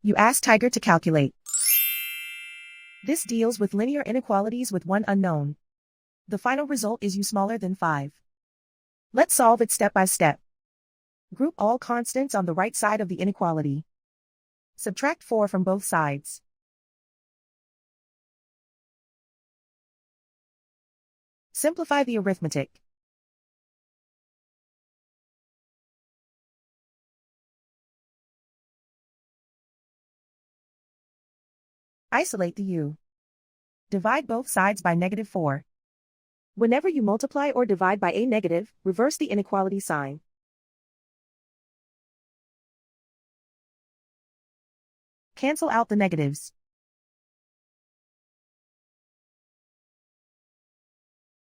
You ask Tiger to calculate. This deals with linear inequalities with one unknown. The final result is u smaller than 5. Let's solve it step by step. Group all constants on the right side of the inequality. Subtract 4 from both sides. Simplify the arithmetic. Isolate the u. Divide both sides by -4. Whenever you multiply or divide by a negative, reverse the inequality sign. Cancel out the negatives.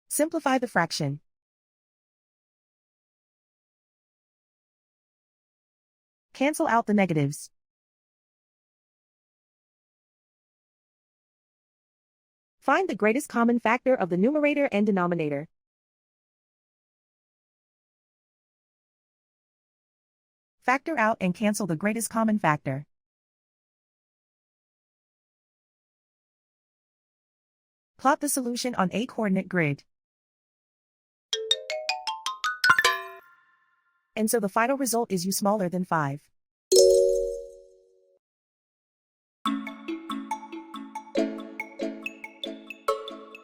Simplify the fraction. Cancel out the negatives. Find the greatest common factor of the numerator and denominator. Factor out and cancel the greatest common factor. Plot the solution on a coordinate grid. And so the final result is u smaller than 5.